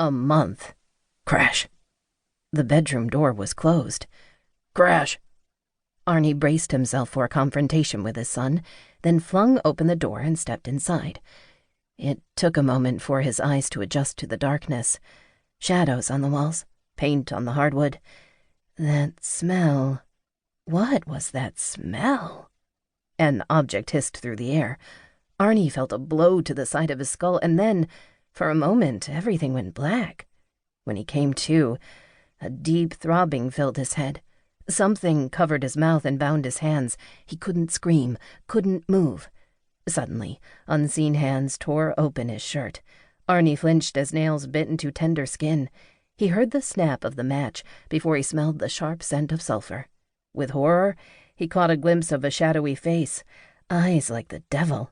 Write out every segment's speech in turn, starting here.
A month. Crash. The bedroom door was closed. Crash. Arnie braced himself for a confrontation with his son, then flung open the door and stepped inside. It took a moment for his eyes to adjust to the darkness. Shadows on the walls, paint on the hardwood. That smell. What was that smell? An object hissed through the air. Arnie felt a blow to the side of his skull, and then, for a moment, everything went black. When he came to, a deep throbbing filled his head. Something covered his mouth and bound his hands. He couldn't scream, couldn't move. Suddenly, unseen hands tore open his shirt. Arnie flinched as nails bit into tender skin. He heard the snap of the match before he smelled the sharp scent of sulfur. With horror, he caught a glimpse of a shadowy face, eyes like the devil.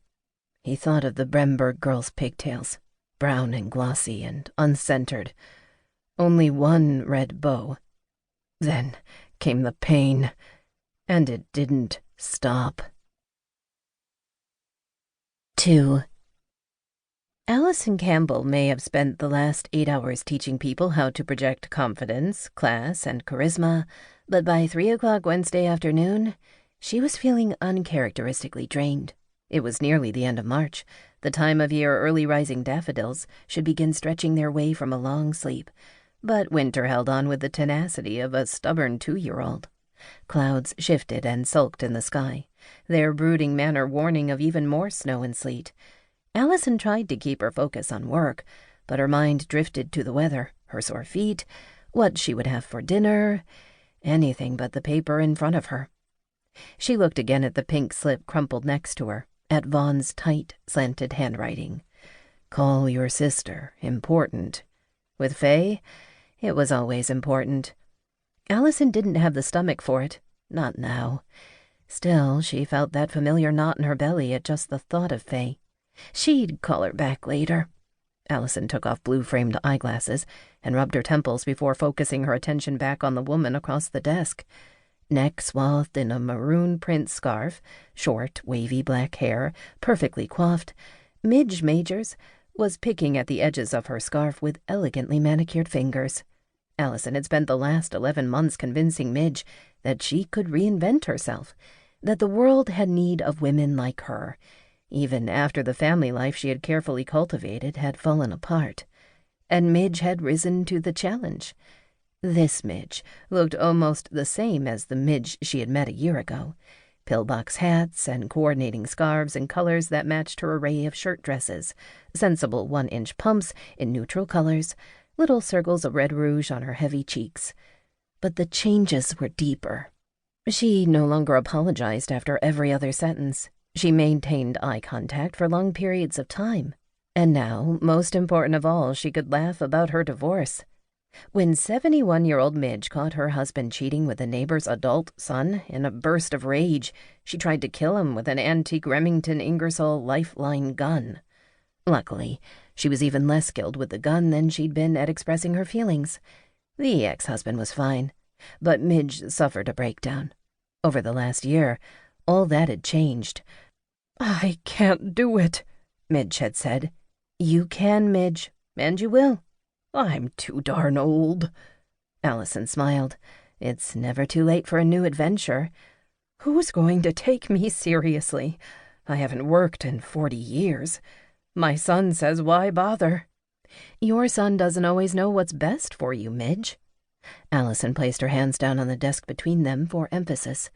He thought of the Bremberg girl's pigtails, brown and glossy and uncentered. Only one red bow. Then came the pain, and it didn't stop. 2. Allison Campbell may have spent the last 8 hours teaching people how to project confidence, class, and charisma, but by 3 o'clock Wednesday afternoon, she was feeling uncharacteristically drained. It was nearly the end of March, the time of year early rising daffodils should begin stretching their way from a long sleep, but winter held on with the tenacity of a stubborn 2-year-old. Clouds shifted and sulked in the sky, their brooding manner warning of even more snow and sleet. Allison tried to keep her focus on work, but her mind drifted to the weather, her sore feet, what she would have for dinner, anything but the paper in front of her. She looked again at the pink slip crumpled next to her, at Vaughn's tight, slanted handwriting. Call your sister. Important. With Faye, it was always important. Allison didn't have the stomach for it, not now. Still, she felt that familiar knot in her belly at just the thought of Faye. She'd call her back later. Allison took off blue-framed eyeglasses and rubbed her temples before focusing her attention back on the woman across the desk. Neck swathed in a maroon print scarf, short, wavy black hair, perfectly coiffed, Midge Majors was picking at the edges of her scarf with elegantly manicured fingers. Allison had spent the last 11 months convincing Midge that she could reinvent herself, that the world had need of women like her, even after the family life she had carefully cultivated had fallen apart. And Midge had risen to the challenge. This Midge looked almost the same as the Midge she had met a year ago. Pillbox hats and coordinating scarves in colors that matched her array of shirt dresses, sensible 1-inch pumps in neutral colors, little circles of red rouge on her heavy cheeks. But the changes were deeper. She no longer apologized after every other sentence. She maintained eye contact for long periods of time. And now, most important of all, she could laugh about her divorce. When 71-year-old Midge caught her husband cheating with a neighbor's adult son, in a burst of rage, she tried to kill him with an antique Remington Ingersoll Lifeline gun. Luckily, she was even less skilled with the gun than she'd been at expressing her feelings. The ex-husband was fine, but Midge suffered a breakdown. Over the last year, all that had changed. "I can't do it," Midge had said. "You can, Midge, and you will." "I'm too darn old." Allison smiled. It's never too late for a new adventure. "Who's going to take me seriously? I haven't worked in 40 years. My son says why bother?" "Your son doesn't always know what's best for you, Midge." Allison placed her hands down on the desk between them for emphasis.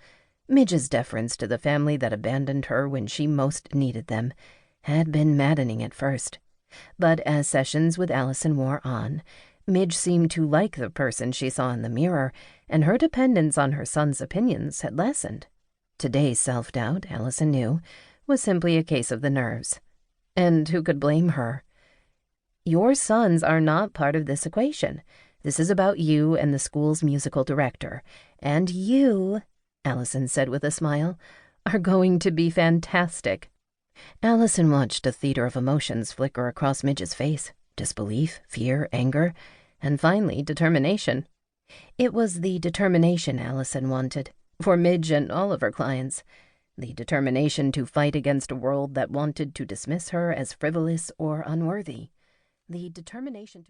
Midge's deference to the family that abandoned her when she most needed them had been maddening at first. But as sessions with Allison wore on, Midge seemed to like the person she saw in the mirror, and her dependence on her son's opinions had lessened. Today's self-doubt, Allison knew, was simply a case of the nerves. And who could blame her? "Your sons are not part of this equation. This is about you and the school's musical director. And you," Allison said with a smile, "are going to be fantastic." Allison watched a theater of emotions flicker across Midge's face. Disbelief, fear, anger, and finally determination. It was the determination Allison wanted, for Midge and all of her clients. The determination to fight against a world that wanted to dismiss her as frivolous or unworthy. The determination to